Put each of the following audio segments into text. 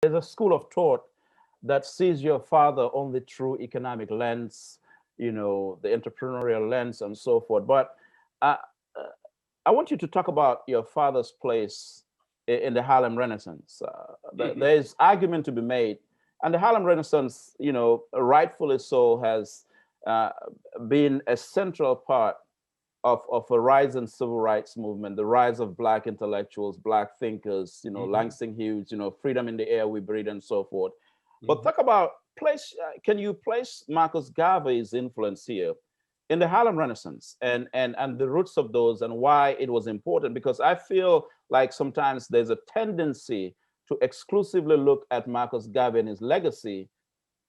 There's a school of thought that sees your father only through economic lens, the entrepreneurial lens and so forth. But uh, uh, I want you to talk about your father's place in the Harlem Renaissance. Mhm. There's argument to be made, and the Harlem Renaissance, rightfully so, has uh, been a central part of a rising civil rights movement, the rise of black intellectuals, black thinkers, Mhm. Langston Hughes, freedom in the air we breathe and so forth. But Mhm. talk about can you place Marcus Garvey's influence here in the Harlem Renaissance and the roots of those and why it was important? Because I feel like sometimes there's a tendency to exclusively look at Marcus Garvey and his legacy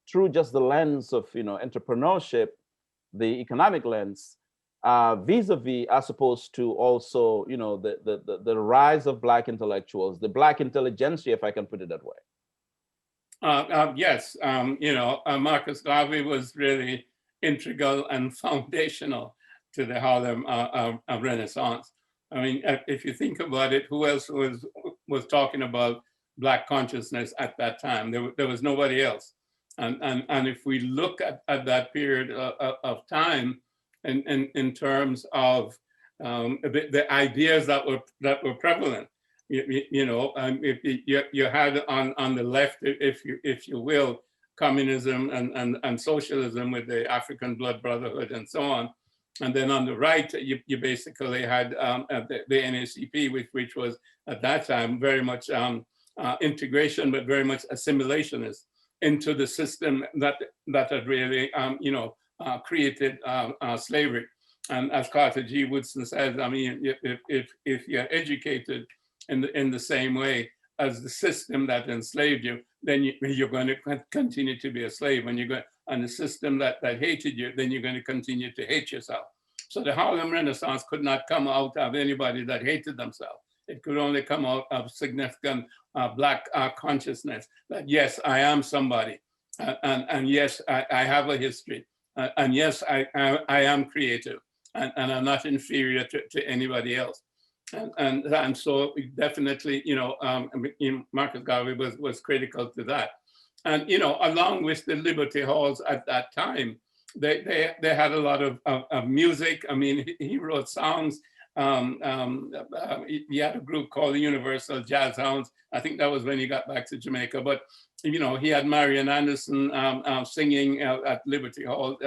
through just the lens of entrepreneurship, the economic lens, vis-a-vis as opposed to also the rise of black intellectuals, the black intelligentsia, if I can put it that way. Yes, Marcus Garvey was really integral and foundational to the Harlem Renaissance. I mean, if you think about it, who else was talking about Black consciousness at that time? There was nobody else. And if we look at that period of time, in terms of the ideas that were prevalent, if you had on the left, if you will, communism and socialism with the African Blood Brotherhood and so on, and then on the right you basically had the NACP, which was at that time very much integration, but very much assimilationist into the system that had really created slavery. And as Carter G. Woodson says, I mean, if you're educated in the same way as the system that enslaved you, then you're going to continue to be a slave. When you're going, and the system that hated you, then you're going to continue to hate yourself. So the Harlem Renaissance could not come out of anybody that hated themselves. It could only come out of significant Black consciousness that, yes, I am somebody. And yes, I have a history. And yes, I am creative. And I'm not inferior to anybody else. And so definitely, Marcus Garvey was critical to that. And, along with the Liberty Halls at that time, they had a lot of music. I mean, he wrote songs. He had a group called the Universal Jazz Hounds. I think that was when he got back to Jamaica. But, he had Marian Anderson singing at Liberty Hall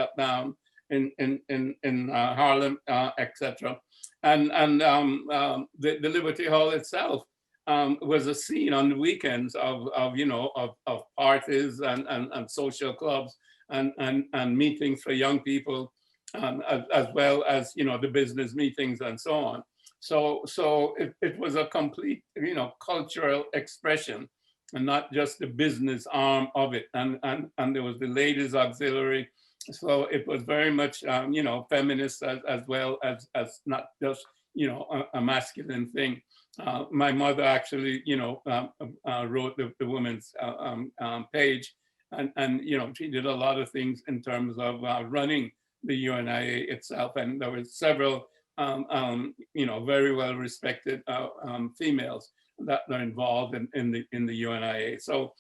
in Harlem, etc. And the Liberty Hall itself was a scene on the weekends of parties and social clubs and meetings for young people, as well as the business meetings and so on. So it was a complete cultural expression, and not just the business arm of it. And there was the ladies auxiliary. So it was very much feminist, as well as not just a masculine thing. My mother actually wrote the women's page, and she did a lot of things in terms of running the UNIA itself. And there were several very well respected females that are involved in the UNIA. So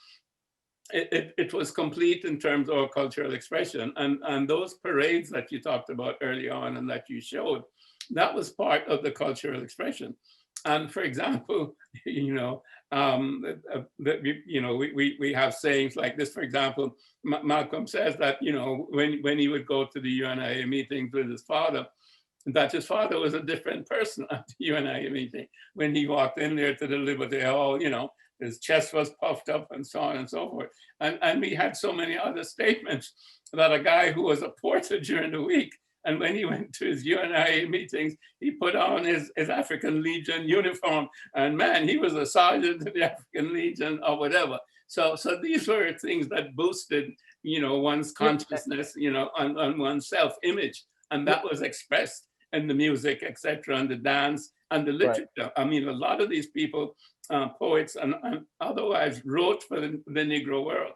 it was complete in terms of cultural expression. And those parades that you talked about early on and that you showed, that was part of the cultural expression. And for example, we have sayings like this. For example, Malcolm says that when he would go to the UNIA meetings with his father, that his father was a different person at the UNIA meeting. When he walked in there to the Liberty Hall, his chest was puffed up and so on and so forth. And we had so many other statements that a guy who was a porter during the week, and when he went to his UNIA meetings, he put on his African Legion uniform, and man, he was a sergeant in the African Legion or whatever. So these were things that boosted, one's Yeah, consciousness, on one's self-image, and yeah, that was expressed in the music, etc., and the dance and the right. literature. I mean, a lot of these people, poets and otherwise, wrote for the Negro world.